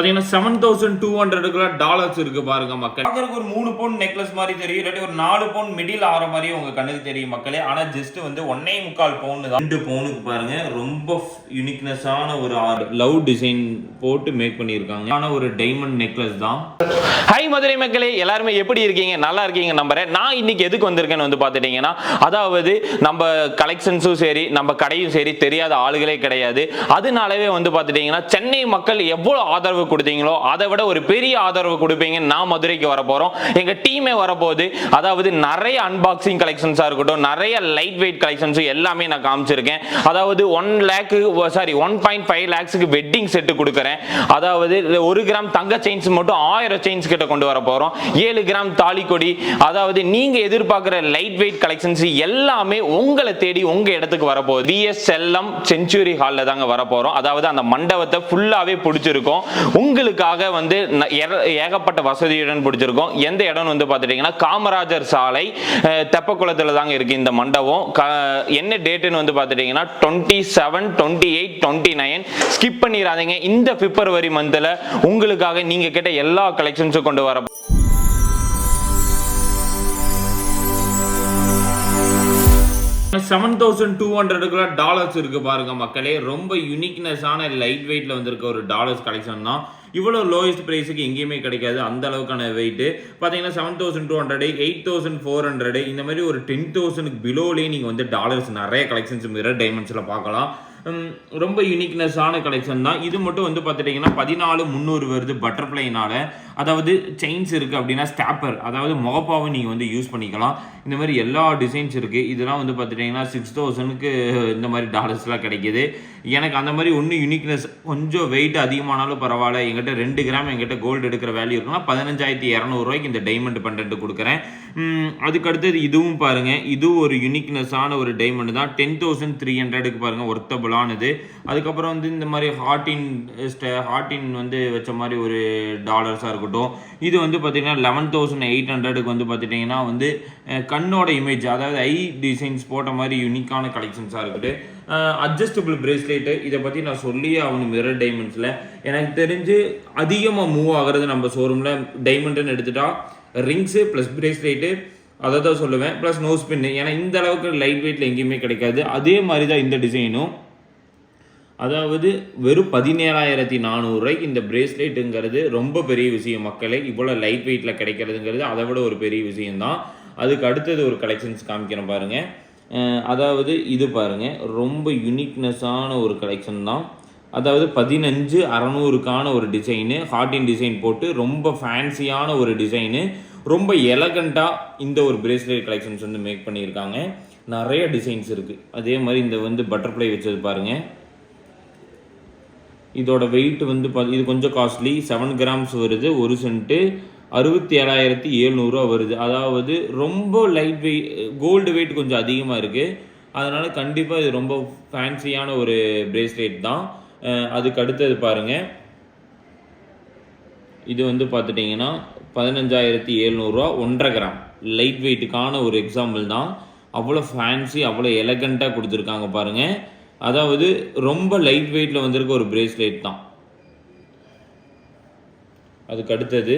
பார்த்தீங்கன்னா $7,200 இருக்கு பாருங்க மக்கள். பார்க்கறதுக்கு ஒரு 3 பவுன் நெக்லஸ் மாதிரி தெரியும், இல்லாட்டி ஒரு 4 பவுன் மிடில் ஆற மாதிரி உங்க கண்ணுக்கு தெரியும் மக்களே. ஆனா ஜஸ்ட் வந்து 1.25 பவுன் தான். 2 பவுனுக்கு பாருங்க ரொம்ப யூனிக்னஸான ஒரு லவ் டிசைன் போட்டு மேக் பண்ணியிருக்காங்க. ஆனா ஒரு டைமண்ட் நெக்லஸ் தான். ஹாய் மதுரை மக்களே, எல்லாருமே எப்படி இருக்கீங்க? நல்லா இருக்கீங்க நம்புறேன். நான் இன்னைக்கு எதுக்கு வந்திருக்கேன்னு வந்து பார்த்துட்டீங்கன்னா, அதாவது நம்ம கலெக்ஷன்ஸும் சரி நம்ம கடையும் சரி தெரியாத ஆளுகளே கிடையாது. அதனாலவே வந்து பார்த்துட்டீங்கன்னா சென்னை மக்கள் எவ்வளோ ஆதரவு கொடுத்தீங்களோ அதை விட ஒரு பெரிய ஆதரவு கொடுப்பீங்க. நான் மதுரைக்கு வர போறோம், எங்க டீமே வரப்போகுது. அதாவது நிறைய அன்பாக்சிங் கலெக்ஷன்ஸா இருக்கட்டும், நிறைய லைட் வெயிட் கலெக்ஷன்ஸ் எல்லாமே நான் காமிச்சிருக்கேன். அதாவது 1.5 lakhs வெட்டிங் செட் கொடுக்குறேன். அதாவது 1 கிராம் தங்க செயின்ஸ் மட்டும் 1000 செயின்ஸ் கிட்ட கொண்டு வர போறோம். 7 கிராம் தாலிக்கொடி, அதாவது நீங்க எதிர்பார்க்கிற லைட் வெயிட் கலெக்ஷன்ஸ் எல்லாமே உங்களை தேடி உங்க இடத்துக்கு வரப்போகுது. VSLM செஞ்சுரி ஹால்ல தாங்க வர போறோம். அதாவது அந்த மண்டபத்தை ஃபுல்லாவே பிடிச்சிருக்கும். உங்களுக்காக வந்து ஏகப்பட்ட வசதியுடன் பிடிச்சிருக்கோம். எந்த இடம் வந்து பார்த்துட்டீங்கன்னா காமராஜர் சாலை தெப்பக்குளத்தில் தாங்க இருக்கு இந்த மண்டபம். என்ன டேட்டுன்னு வந்து பார்த்துட்டீங்கன்னா 27, 28, 29. ஸ்கிப் பண்ணிடாதீங்க. இந்த பிப்ரவரி மந்த்ல உங்களுக்காக நீங்க கேட்ட எல்லா கலெக்ஷன்ஸும் கொண்டு வர $7,200 இருக்கு பாருங்க மக்களே. ரொம்ப யூனிக்னஸான லைட் வெயிட்ல வந்திருக்க ஒரு டாலர்ஸ் கலெக்ஷன் தான். இவ்வளோ லோயஸ்ட் ப்ரைஸுக்கு எங்கேயுமே கிடைக்காது. அந்த அளவுக்கான வெயிட் பார்த்தீங்கன்னா 7,200, 8,400 இந்த மாதிரி ஒரு 10,000க்கு பிலோலேயே நீங்கள் வந்து டாலர்ஸ் நிறைய கலெக்ஷன்ஸ் மிரர் டைமண்ட்ஸில் பார்க்கலாம். ரொம்ப யூனிக்னஸான கலெக்ஷன் தான். இது மட்டும் வந்து பார்த்துட்டிங்கன்னா 14,300 வருது பட்டர்ஃப்ளைனால. அதாவது செயின்ஸ் இருக்குது அப்படின்னா ஸ்டாப்பர், அதாவது முகப்பாவை நீங்கள் வந்து யூஸ் பண்ணிக்கலாம். இந்த மாதிரி எல்லா டிசைன்ஸ் இருக்குது. இதெல்லாம் வந்து பார்த்துட்டிங்கன்னா 6,000க்கு இந்த மாதிரி டாலர்ஸ்லாம் கிடைக்கிது. எனக்கு அந்த மாதிரி ஒன்றும் யூனிக்னஸ் கொஞ்சம் வெயிட் அதிகமானாலும் பரவாயில்ல, எங்கிட்ட 2 கிராம் எங்கிட்ட கோல்டு எடுக்கிற வேல்யூ இருக்குன்னா 15,200 இந்த டைமண்ட் பண்டன்ட் கொடுக்குறேன். அதுக்கு அடுத்தது இதுவும் பாருங்கள், இதுவும் ஒரு யூனிக்னஸான ஒரு டைமண்ட் தான். 10,300க்கு பாருங்கள் ஒர்த்தபுளானது. அதுக்கப்புறம் வந்து இந்த மாதிரி ஹார்டின் வந்து வச்ச மாதிரி ஒரு டாலர்ஸாக இருக்கட்டும். இது வந்து பார்த்திங்கன்னா 11,800க்கு வந்து பார்த்துட்டிங்கன்னா வந்து கண்ணோட இமேஜ், அதாவது ஐ டிசைன்ஸ் போட்ட மாதிரி யூனிக்கான கலெக்ஷன்ஸாக இருக்குது. அட்ஜஸ்டபிள் பிரேஸ்லெட்டு, இதை பற்றி நான் சொல்லியே ஆகணும். மிரர் டைமண்ட்ஸில் எனக்கு தெரிஞ்சு அதிகமாக மூவ் ஆகிறது நம்ம ஷோரூமில் டைமண்ட்னு எடுத்துட்டா ரிங்ஸு ப்ளஸ் பிரேஸ்லெட்டு, அதை தான் சொல்லுவேன். ப்ளஸ் நோஸ் பின்னு. ஏன்னா இந்த அளவுக்கு லைட் வெயிட்டில் எங்கேயுமே கிடைக்காது. அதே மாதிரி தான் இந்த டிசைனும். அதாவது வெறும் 17,400 இந்த பிரேஸ்லெட்டுங்கிறது ரொம்ப பெரிய விஷயம் மக்களே. இவ்வளோ லைட் வெயிட்டில் கிடைக்கிறதுங்கிறது அதை விட ஒரு பெரிய விஷயம்தான். அதுக்கு அடுத்தது ஒரு கலெக்ஷன்ஸ் காமிக்கிறேன் பாருங்கள். அதாவது இது பாருங்கள், ரொம்ப யூனிக்னஸான ஒரு கலெக்ஷன் தான். அதாவது 15,600க்கான ஒரு டிசைனு, ஹார்டின் டிசைன் போட்டு ரொம்ப ஃபேன்சியான ஒரு டிசைனு, ரொம்ப எலகண்ட்டாக இந்த ஒரு பிரேஸ்லெட் கலெக்ஷன்ஸ் வந்து மேக் பண்ணியிருக்காங்க. நிறைய டிசைன்ஸ் இருக்குது. அதே மாதிரி இந்த வந்து பட்டர்ஃப்ளை வச்சது பாருங்கள். இதோட வெயிட் வந்து இது கொஞ்சம் காஸ்ட்லி, 7 கிராம்ஸ் வருது. 1 சென்ட்டு 67,700 வருது. அதாவது ரொம்ப லைட் வெயிட், கோல்டு வெயிட் கொஞ்சம் அதிகமாக இருக்குது. அதனால் கண்டிப்பாக இது ரொம்ப ஃபேன்சியான ஒரு பிரேஸ்லெட் தான். அதுக்கு அடுத்தது பாருங்கள், இது வந்து பார்த்துட்டிங்கன்னா 15,700, 1.5 கிராம் லைட் வெயிட்டுக்கான ஒரு எக்ஸாம்பிள் தான். அவ்வளோ ஃபேன்சி, அவ்வளோ எலகண்ட்டாக கொடுத்துருக்காங்க பாருங்கள். அதாவது ரொம்ப லைட் வெயிட்டில் வந்திருக்க ஒரு பிரேஸ்லெட் தான். அதுக்கு அடுத்தது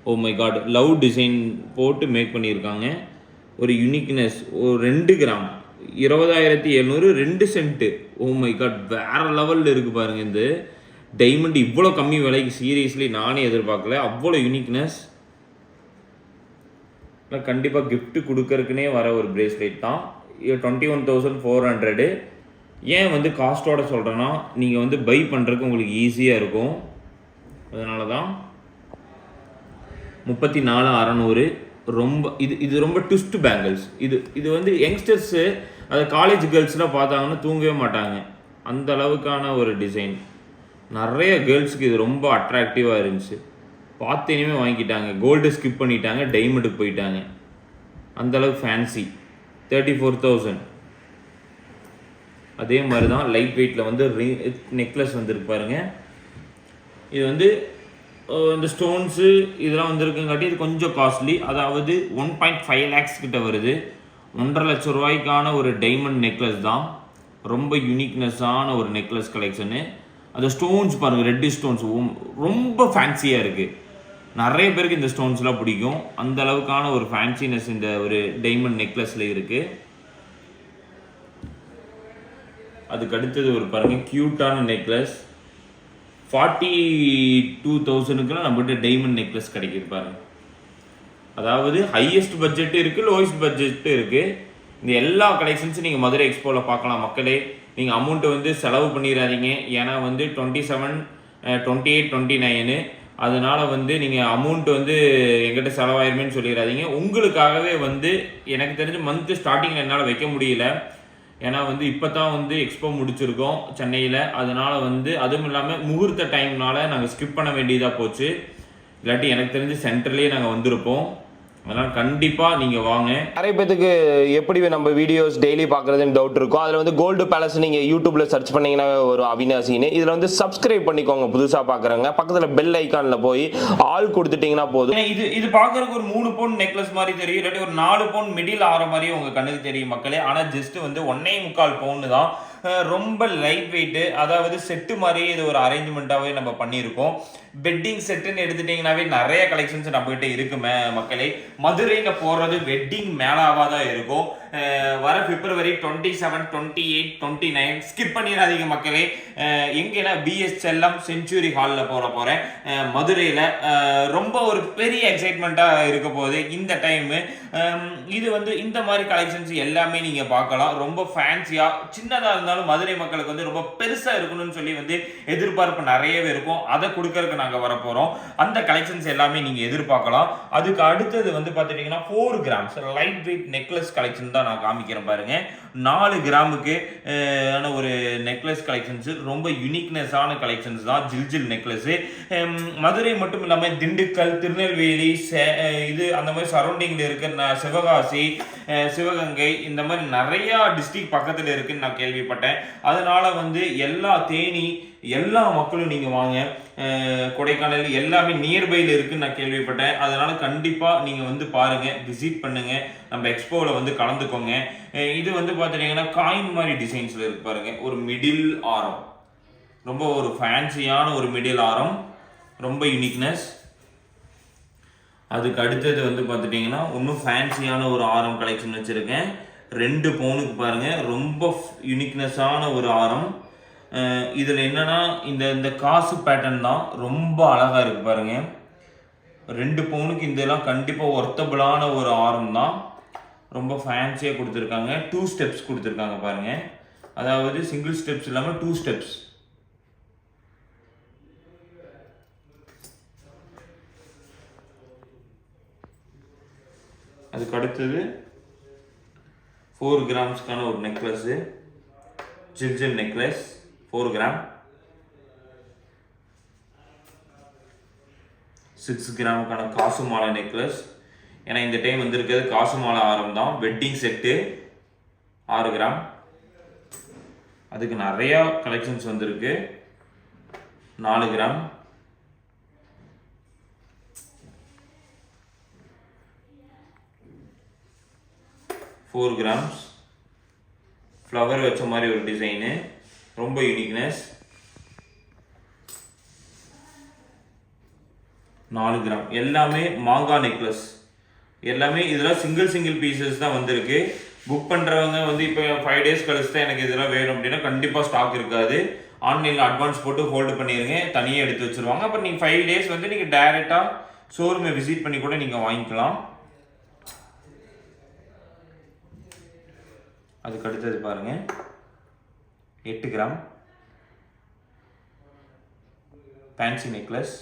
oh my god, love design போட்டு மேக் பண்ணியிருக்காங்க. ஒரு யூனிக்னஸ், ஒரு 2 gram 20,700, 2 cent. Oh my god, வேறு லெவலில் இருக்குது பாருங்கள். இந்த டைமண்ட் இவ்வளோ கம்மி விலைக்கு சீரியஸ்லி நானே எதிர்பார்க்கல. அவ்வளோ யூனிக்னஸ். கண்டிப்பாக கிஃப்ட் கொடுக்கறதுக்குனே வர ஒரு பிரேஸ்லெட் தான். 21,400. ஏன் வந்து காஸ்ட்டோட சொல்கிறேன்னா, நீங்கள் வந்து பை பண்ணுறதுக்கு உங்களுக்கு ஈஸியாக இருக்கும். அதனால தான் 34,600. ரொம்ப இது ரொம்ப ட்விஸ்ட் பேங்கிள்ஸ். இது வந்து யங்ஸ்டர்ஸு, அது காலேஜ் கேர்ள்ஸ்லாம் பார்த்தாங்கன்னா தூங்கவே மாட்டாங்க. அந்த அளவுக்கான ஒரு டிசைன். நிறைய கேர்ள்ஸுக்கு இது ரொம்ப அட்ராக்டிவாக இருந்துச்சு. பார்த்து இனிமேல் வாங்கிட்டாங்க. கோல்டு ஸ்கிப் பண்ணிட்டாங்க, டைமண்டுக்கு போயிட்டாங்க. அந்தளவுக்கு ஃபேன்சி. 34,000. அதே மாதிரி தான் லைட் வெயிட்டில் வந்து நெக்லஸ் வந்துருக்கு பாருங்கள். இது வந்து இந்த ஸ்டோன்ஸு இதெல்லாம் வந்துருக்குங்காட்டி இது கொஞ்சம் காஸ்ட்லி. அதாவது 1.5 lakhs கிட்ட வருது. 1.5 லட்ச ரூபாய்க்கான ஒரு டைமண்ட் நெக்லஸ் தான். ரொம்ப யூனிக்னஸான ஒரு நெக்லஸ் கலெக்ஷனு. அந்த ஸ்டோன்ஸ் பாருங்கள், ரெட்டு ஸ்டோன்ஸ் ரொம்ப ஃபேன்சியாக இருக்குது. நிறைய பேருக்கு இந்த ஸ்டோன்ஸ்லாம் பிடிக்கும். அந்த அளவுக்கான ஒரு ஃபேன்சினஸ் இந்த ஒரு டைமண்ட் நெக்லஸில் இருக்குது. அதுக்கு அடுத்தது ஒரு பாருங்கள் க்யூட்டான நெக்லஸ். 42,000க்குலாம் நம்மகிட்ட டைமண்ட் நெக்லஸ் கிடைக்கிது பாருங்கள். அதாவது ஹையஸ்ட் பட்ஜெட்டு இருக்குது, லோயஸ்ட் பட்ஜெட்டு இருக்குது. இந்த எல்லா கலெக்ஷன்ஸும் நீங்கள் மதுரை எக்ஸ்போவில் பார்க்கலாம் மக்களே. நீங்கள் அமௌண்ட்டு வந்து செலவு பண்ணிடாதீங்க. ஏன்னா வந்து 27, 28, 29 அதனால் வந்து நீங்கள் அமௌண்ட் வந்து எங்கிட்ட செலவாயிருமேன்னு சொல்லிடாதீங்க. உங்களுக்காகவே வந்து எனக்கு தெரிஞ்ச மந்த்து ஸ்டார்டிங்கில் என்னால் வைக்க முடியல. ஏன்னா வந்து இப்போ தான் வந்து எக்ஸ்போ முடிச்சிருக்கோம் சென்னையில். அதனால் வந்து அதுவும் இல்லாமல் முகூர்த்த டைம்னால நாங்கள் ஸ்கிப் பண்ண வேண்டியதாக போச்சு. இல்லாட்டி எனக்கு தெரிஞ்சு சென்டர்லேயே நாங்கள் வந்திருப்போம். அதனால் கண்டிப்பாக நீங்கள் வாங்க. நிறைய பேத்துக்கு எப்படி நம்ம வீடியோஸ் டெய்லி பார்க்குறதுன்னு டவுட் இருக்கும். அதில் வந்து கோல்டு பேலஸ் நீங்கள் யூடியூப்பில் சர்ச் பண்ணிங்கன்னா ஒரு அவினாசின்னு இதில் வந்து சப்ஸ்கிரைப் பண்ணிக்கோங்க. புதுசாக பார்க்குறவங்க பக்கத்தில் பெல் ஐக்கானில் போய் ஆல் கொடுத்துட்டிங்கன்னா போதும். இது பார்க்குறதுக்கு ஒரு 3 பவுன் நெக்லஸ் மாதிரி தெரியும், இல்லாட்டி ஒரு 4 பவுன் மிடில் ஆகிற மாதிரி உங்கள் கண்ணுக்கு தெரியும் மக்களே. ஆனால் ஜஸ்ட் வந்து 1.25 பவுன் தான். ரொம்ப லைட் வெயிட்டு. அதாவது செட்டு மாதிரி இது ஒரு அரேஞ்ச்மெண்ட்டாகவே நம்ம பண்ணியிருக்கோம். வெட்டிங் செட்டுன்னு எடுத்துட்டிங்கனாவே நிறைய கலெக்ஷன்ஸ் நம்மகிட்ட இருக்குமே மக்களே. மதுரையில் போகிறது வெட்டிங் மேலாவாக தான் இருக்கும். வர பிப்ரவரி 27, 28, 29 ஸ்கிப் பண்ணிடாதீங்க மக்களே. எங்கன்னா பிஎஸ்எல்எம் செஞ்சுரி ஹாலில் போகிறேன் மதுரையில். ரொம்ப ஒரு பெரிய எக்ஸைட்மெண்ட்டாக இருக்க போகுது இந்த டைமு. இது வந்து இந்த மாதிரி கலெக்ஷன்ஸ் எல்லாமே நீங்கள் பார்க்கலாம். ரொம்ப ஃபேன்சியாக சின்னதாக இருந்தாலும் மதுரை மக்களுக்கு வந்து ரொம்ப பெருசாக இருக்கணும்னு சொல்லி வந்து எதிர்பார்ப்பு நிறையவே இருக்கும். அதை கொடுக்கறதுக்கு நாங்கள் வர போகிறோம். அந்த கலெக்ஷன்ஸ் எல்லாமே நீங்கள் எதிர்பார்க்கலாம். அதுக்கு அடுத்தது வந்து பார்த்துட்டிங்கன்னா 4 grams light weight necklace collection தான் நான் காமிக்கிறேன் பாருங்க. 4 கிராமுக்கு ஒரு நெக்லஸ் கலெக்ஷன்ஸ் ரொம்ப யூனிக்னஸான கலெக்ஷன்ஸ் தான். ஜில் நெக்லஸ் மதுரை மட்டும் இல்லாமல் திண்டுக்கல், திருநெல்வேலி இது அந்த மாதிரி சரௌண்டிங்கில் இருக்க சிவகாசி, சிவகங்கை இந்த மாதிரி நிறையா டிஸ்ட்ரிக்ட் பக்கத்தில் இருக்குன்னு நான் கேள்விப்பட்டேன். அதனால வந்து தேனி எல்லா மக்களும் நீங்கள் வாங்க. கொடைக்கானல் எல்லாமே நியர்பையில் இருக்குன்னு நான் கேள்விப்பட்டேன். அதனால கண்டிப்பாக நீங்கள் வந்து பாருங்கள், விசிட் பண்ணுங்கள், நம்ம எக்ஸ்போவில் வந்து கலந்துக்கோங்க. இது வந்து பார்த்துட்டிங்கன்னா காயின் மாதிரி டிசைன்ஸில் இருக்கு பாருங்க. ஒரு மிடில் ஆரம், ரொம்ப ஒரு ஃபேன்சியான ஒரு மிடில் ஆரம், ரொம்ப யூனிக்னஸ். அதுக்கு அடுத்தது வந்து பார்த்துட்டிங்கன்னா இன்னும் ஃபேன்சியான ஒரு ஆரம் கலெக்ஷன் வச்சுருக்கேன். 2 பவுனுக்கு பாருங்கள், ரொம்ப யூனிக்னஸான ஒரு ஆரம். இதில் என்னன்னா இந்த காசு பேட்டர்ன் தான் ரொம்ப அழகாக இருக்கு பாருங்க. 2 பவுனுக்கு இதெல்லாம் கண்டிப்பாக ஒர்த்தபிளான ஒரு ஆரம் தான். ரொம்ப ஃபேன்சியாக கொடுத்துருக்காங்க. 2 ஸ்டெப்ஸ் கொடுத்துருக்காங்க பாருங்க. அதாவது சிங்கிள் ஸ்டெப்ஸ் இல்லாமல் 2 ஸ்டெப்ஸ். அதுக்கு அடுத்தது 4 கிராம்ஸ்க்கான ஒரு நெக்லஸ், ஜில் நெக்லஸ் 4 கிராம். 6 கிராமுக்கான காசு மாலை நெக்லஸ். ஏன்னா இந்த டைம் வந்திருக்கிறது காசு மாலை ஆரம் தான். Wedding set 6 gram. அதுக்கு நிறையா கலெக்ஷன்ஸ் வந்திருக்கு. 4 கிராம். 4 கிராம்ஸ். ஃப்ளவர் வச்ச மாதிரி ஒரு டிசைனு, ரொம்ப யூனிக்னஸ். 4 கிராம். எல்லாமே மாங்காய் நெக்லஸ். எல்லாமே இதெல்லாம் சிங்கிள் பீசஸ் தான் வந்திருக்கு. புக் பண்ணுறவங்க வந்து இப்போ 5 days கழிச்சு தான் எனக்கு இதெல்லாம் வேணும் அப்படின்னா கண்டிப்பாக ஸ்டாக் இருக்காது. ஆன்லைனில் அட்வான்ஸ் போட்டு ஹோல்டு பண்ணிடுங்க, தனியாக எடுத்து வச்சுருவாங்க. அப்புறம் நீங்கள் 5 days வந்து நீங்கள் டைரெக்டாக ஷோரூமை விசிட் பண்ணி கூட நீங்கள் வாங்கிக்கலாம். அதுக்கு அடுத்தது பாருங்கள் 8 கிராம் ஃபேன்சி நெக்லஸ்.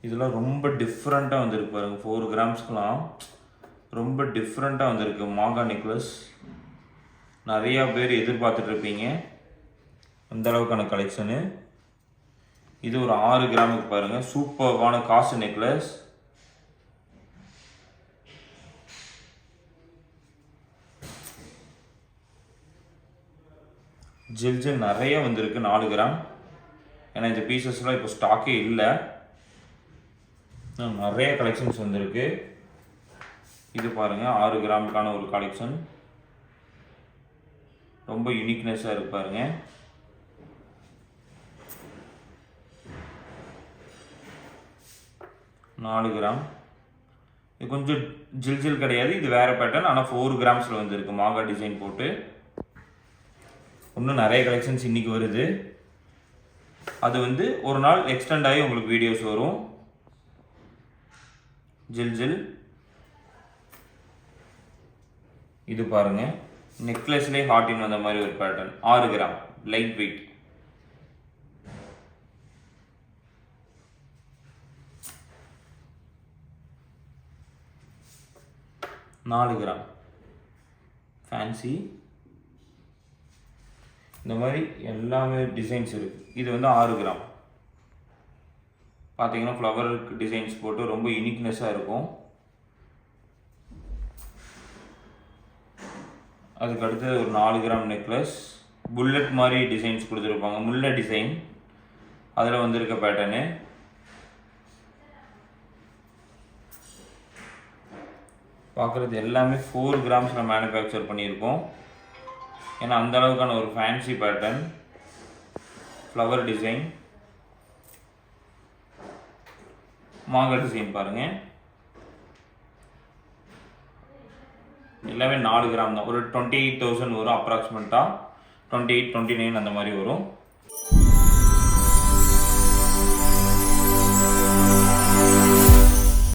இதெல்லாம் ரொம்ப டிஃப்ரெண்ட்டாக வந்திருக்கு பாருங்கள். 4 கிராம்ஸ்க்கெலாம் ரொம்ப டிஃப்ரெண்ட்டாக வந்திருக்கு மாங்காய் நெக்லஸ். நிறையா பேர் எதிர்பார்த்துட்ருப்பீங்க அந்த அளவுக்கான கலெக்ஷனு. இது ஒரு 6 கிராமுக்கு பாருங்கள். சூப்பர்வான காசு நெக்லஸ். ஜில் நிறைய வந்திருக்கு 4 கிராம். ஏன்னா இந்த பீசஸ்லாம் இப்போ ஸ்டாக்கே இல்லை, நிறைய கலெக்ஷன்ஸ் வந்திருக்கு. இது பாருங்கள் 6 கிராமுக்கான ஒரு கலெக்ஷன், ரொம்ப யூனிக்னஸாக இருக்கு பாருங்க. நாலு கிராம். இது கொஞ்சம் ஜில் கிடையாது, இது வேற பேட்டர்ன். ஆனால் 4 கிராம்ஸில் வந்துருக்கு மாங்கா டிசைன் போட்டு. இன்னும் நிறைய கலெக்ஷன்ஸ் இன்னைக்கு வருது. அது வந்து ஒரு நாள் எக்ஸ்டெண்ட் ஆகி உங்களுக்கு வீடியோஸ் வரும். ஜில் இது பாருங்க, நெக்லஸ்லேயே ஹார்டின் வந்த மாதிரி ஒரு பேட்டர்ன். 6 gram light weight. நாலு கிராம் ஃபேன்சி. இந்த மாதிரி எல்லாமே டிசைன்ஸ் இருக்கு. இது வந்து 6 கிராம். பார்த்தீங்கன்னா ஃப்ளவர் டிசைன்ஸ் போட்டு ரொம்ப யூனிக்னஸாக இருக்கும். அதுக்கு அடுத்து ஒரு 4 கிராம் நெக்லஸ். புல்லட் மாதிரி டிசைன்ஸ் கொடுத்துருப்பாங்க, முல்லை டிசைன். அதில் வந்திருக்க பேட்டர்னு. பார்க்குறது எல்லாமே 4 கிராம்ஸில் மேனுஃபேக்சர் பண்ணியிருக்கோம். ஏன்னா அந்த அளவுக்கான ஒரு ஃபேன்சி பேட்டர்ன். ஃப்ளவர் டிசைன், மாங்காய் டிசைன் பாருங்க. எல்லாமே 4 கிராம் தான். ஒரு 28,000 வரும் அப்ராக்சிமேட்டாக. 28, 29 அந்த மாதிரி வரும்.